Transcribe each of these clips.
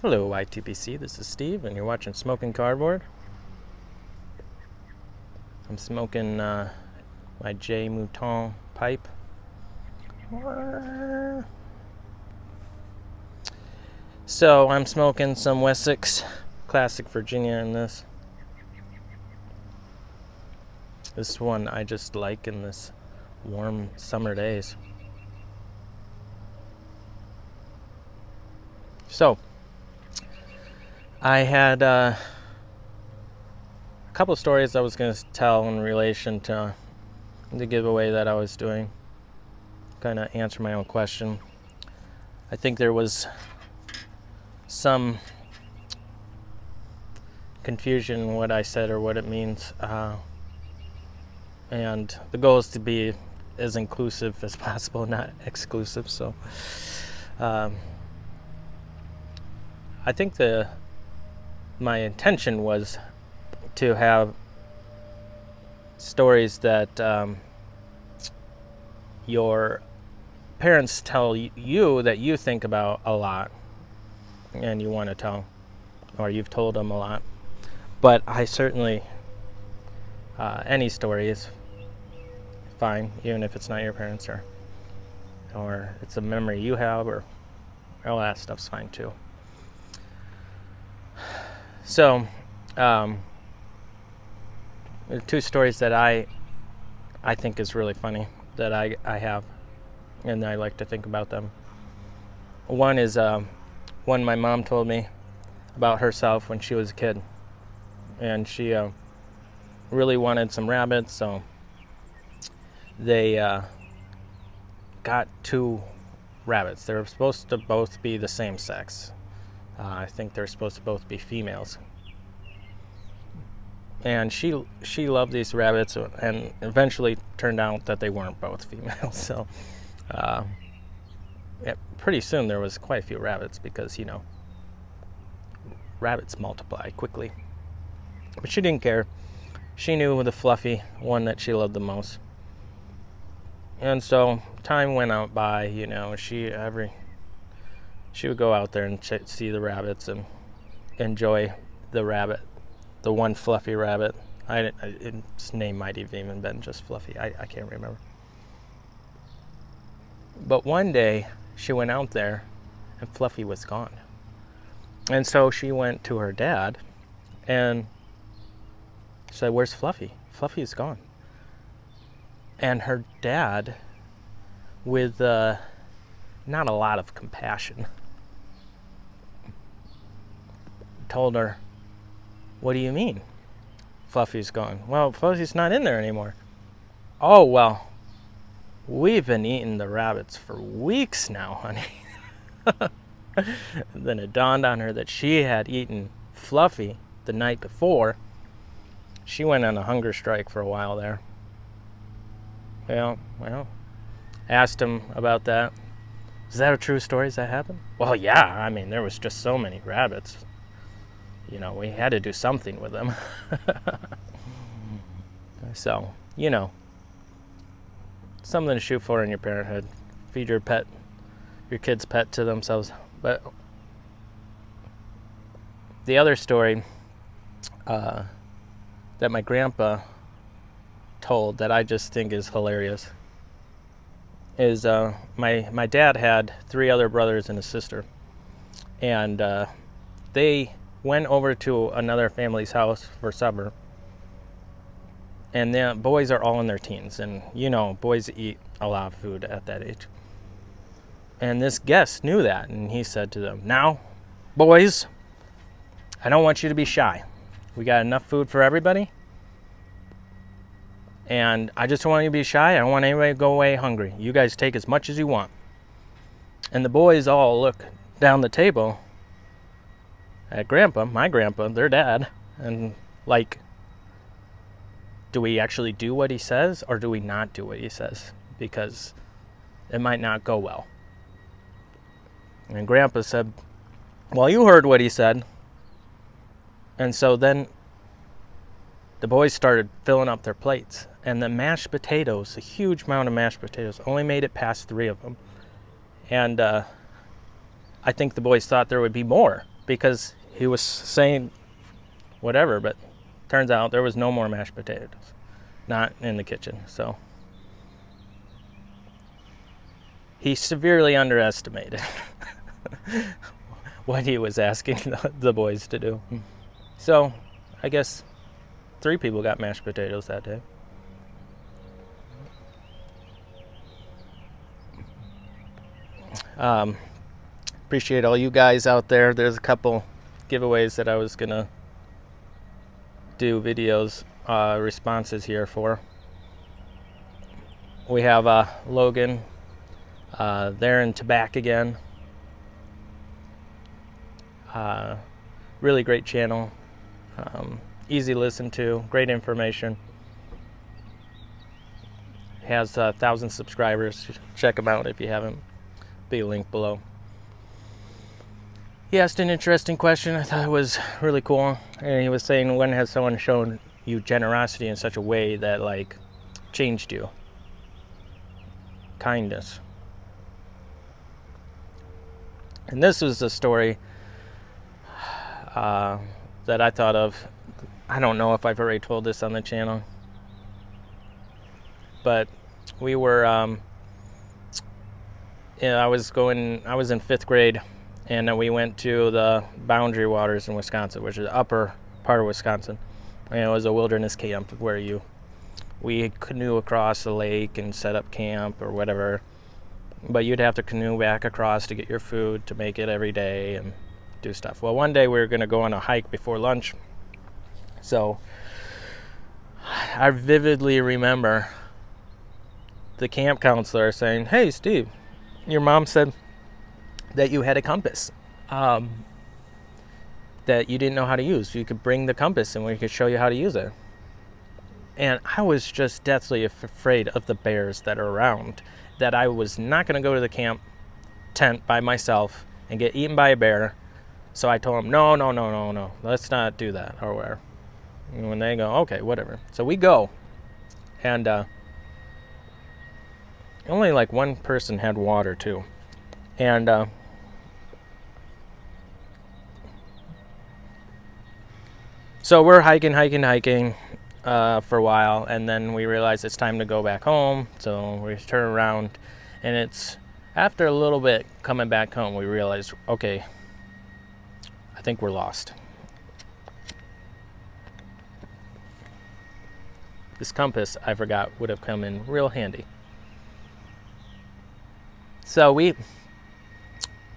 Hello, ITPC. This is Steve, and you're watching Smoking Cardboard. I'm smoking my J. Mouton pipe. So I'm smoking some Wessex Classic Virginia in this. This one I just like in this warm summer days. So I had a couple of stories I was going to tell in relation to the giveaway that I was doing. Kind of answer my own question. I think there was some confusion in what I said or what it means. And the goal is to be as inclusive as possible, not exclusive. So I think my intention was to have stories that your parents tell you that you think about a lot and you want to tell, or you've told them a lot. But I certainly, any story is fine, even if it's not your parents or it's a memory you have, or all that stuff's fine too. So, two stories that I think is really funny that I have, and I like to think about them. One is one my mom told me about herself when she was a kid, and she really wanted some rabbits, so they got two rabbits. They were supposed to both be the same sex. I think they're supposed to both be females. And she loved these rabbits, and eventually turned out that they weren't both females. So pretty soon there was quite a few rabbits because, rabbits multiply quickly. But she didn't care. She knew the fluffy one that she loved the most. And so time went out by, she would go out there and see the rabbits and enjoy the one fluffy rabbit. Its name might have even been just Fluffy. I can't remember. But one day she went out there and Fluffy was gone. And so she went to her dad and said, "Where's Fluffy? Fluffy's gone." And her dad, with not a lot of compassion, told her, "What do you mean Fluffy's gone?" "Well, Fluffy's not in there anymore." "Oh, well, we've been eating the rabbits for weeks now, honey." Then it dawned on her that she had eaten Fluffy the night before. She went on a hunger strike for a while there. Well, asked him about that. "Is that a true story? Does that happen?" "Well, yeah. I mean, there was just so many rabbits. We had to do something with them." So, something to shoot for in your parenthood. Feed your kid's pet to themselves. But the other story that my grandpa told that I just think is hilarious is my dad had 3 other brothers and a sister, and they went over to another family's house for supper, and the boys are all in their teens, and boys eat a lot of food at that age. And this guest knew that, and he said to them, "Now, boys, I don't want you to be shy. We got enough food for everybody, and I just don't want you to be shy. I don't want anybody to go away hungry. You guys take as much as you want." And the boys all look down the table at my grandpa, their dad, and do we actually do what he says, or do we not do what he says? Because it might not go well. And Grandpa said, "Well, you heard what he said." And so then the boys started filling up their plates, and the mashed potatoes, a huge amount of mashed potatoes, only made it past 3 of them. And I think the boys thought there would be more because he was saying whatever, but turns out there was no more mashed potatoes, not in the kitchen. So he severely underestimated what he was asking the boys to do. So I guess 3 people got mashed potatoes that day. Appreciate all you guys out there. There's a couple giveaways that I was gonna do videos responses here for. We have Logan there in Tabac again. Really great channel, easy to listen to, great information. Has 1,000 subscribers. Check him out if you haven't. Be a link below. He asked an interesting question. I thought it was really cool. And he was saying, when has someone shown you generosity in such a way that like changed you? Kindness. And this was the story that I thought of. I don't know if I've already told this on the channel, but we were I was in 5th grade, and we went to the Boundary Waters in Wisconsin, which is the upper part of Wisconsin. And it was a wilderness camp where we canoe across the lake and set up camp or whatever, but you'd have to canoe back across to get your food to make it every day and do stuff. Well, one day we were going to go on a hike before lunch, so I vividly remember the camp counselor saying, "Hey Steve, your mom said that you had a compass that you didn't know how to use. You could bring the compass and we could show you how to use it." And I was just deathly afraid of the bears that are around, that I was not going to go to the camp tent by myself and get eaten by a bear. So I told him, no, let's not do that, or whatever. And when they go, okay, whatever. So we go, and only like one person had water too. And so we're hiking for a while, and then we realize it's time to go back home. So we turn around, and it's after a little bit coming back home, we realize, okay, I think we're lost. This compass, I forgot, would have come in real handy. So we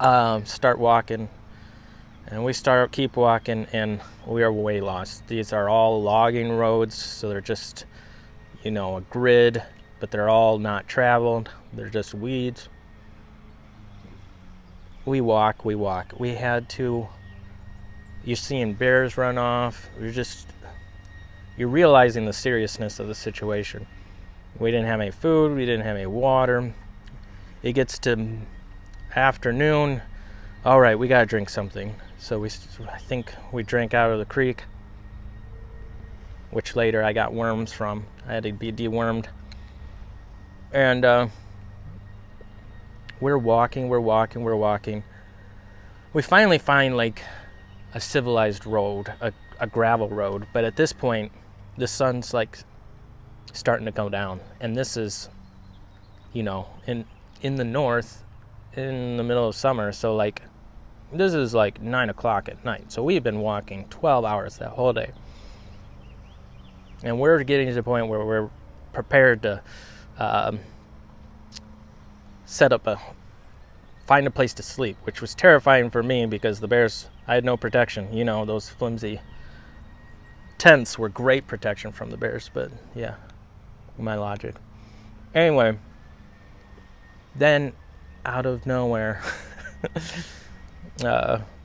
start walking, and we keep walking, and we are way lost. These are all logging roads, so they're just, a grid, but they're all not traveled. They're just weeds. We walk. We had to, you're seeing bears run off. You're realizing the seriousness of the situation. We didn't have any food. We didn't have any water. It gets to afternoon. All right, we got to drink something. So I think we drank out of the creek, which later I got worms from. I had to be dewormed. And we're walking. We finally find like a civilized road, a gravel road. But at this point, the sun's like starting to go down. And this is, in the north, in the middle of summer. So like, this is like 9 o'clock at night. So we've been walking 12 hours that whole day. And we're getting to the point where we're prepared to find a place to sleep, which was terrifying for me because the bears, I had no protection. Those flimsy tents were great protection from the bears, but yeah, my logic. Anyway, then out of nowhere,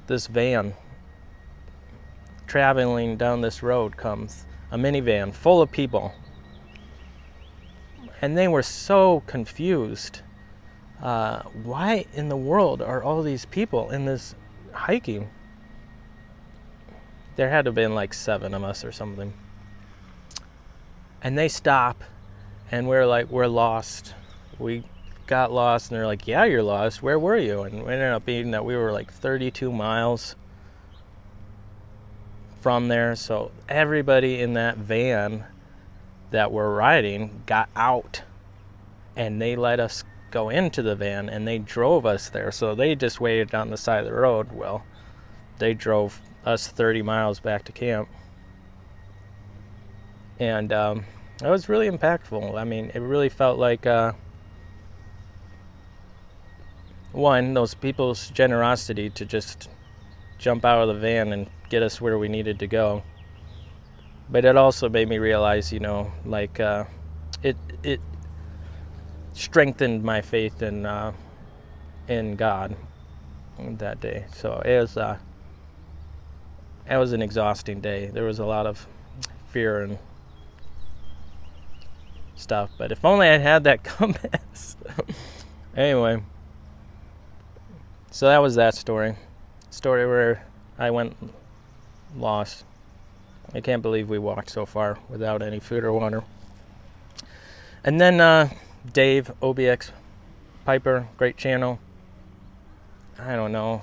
this van traveling down this road comes, a minivan full of people, and they were so confused. Why in the world are all these people in this hiking? There had to have been like 7 of us or something. And they stop, and we're like, we're lost. We got lost, and they're like, yeah, you're lost. Where were you? And it ended up being that we were like 32 miles from there. So everybody in that van that we're riding got out, and they let us go into the van, and they drove us there. So they just waited on the side of the road. Well, they drove us 30 miles back to camp. And that was really impactful. I mean, it really felt like, one, those people's generosity to just jump out of the van and get us where we needed to go. But it also made me realize, like, it strengthened my faith in God that day. So it was an exhausting day. There was a lot of fear and stuff, but if only I had that compass. Anyway, so that was that story where I went lost. I can't believe we walked so far without any food or water. And then Dave, OBX Piper, great channel. I don't know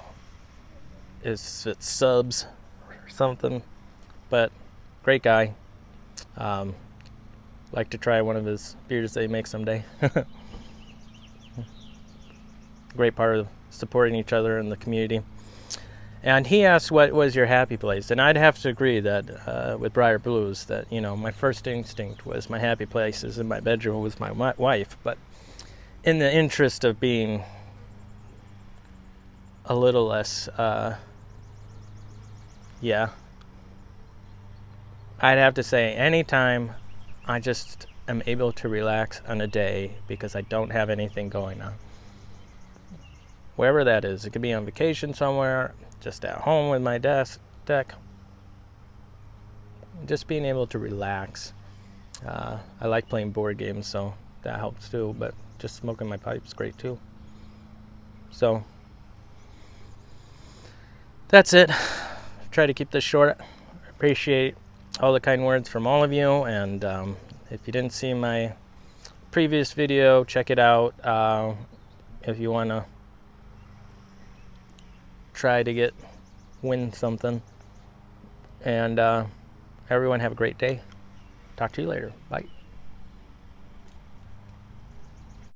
if it's subs or something, but great guy. Like to try one of his beers that he makes someday. Great part of supporting each other in the community. And he asked, what was your happy place? And I'd have to agree that with Briar Blues, that, my first instinct was my happy place is in my bedroom with my wife. But in the interest of being a little less, I'd have to say anytime I just am able to relax on a day because I don't have anything going on. Wherever that is. It could be on vacation somewhere, just at home with my deck. Just being able to relax. I like playing board games, so that helps too, but just smoking my pipe's great too. So, that's it. Try to keep this short. Appreciate all the kind words from all of you, and if you didn't see my previous video, check it out if you want to try to win something. And everyone have a great day. Talk to you later. Bye.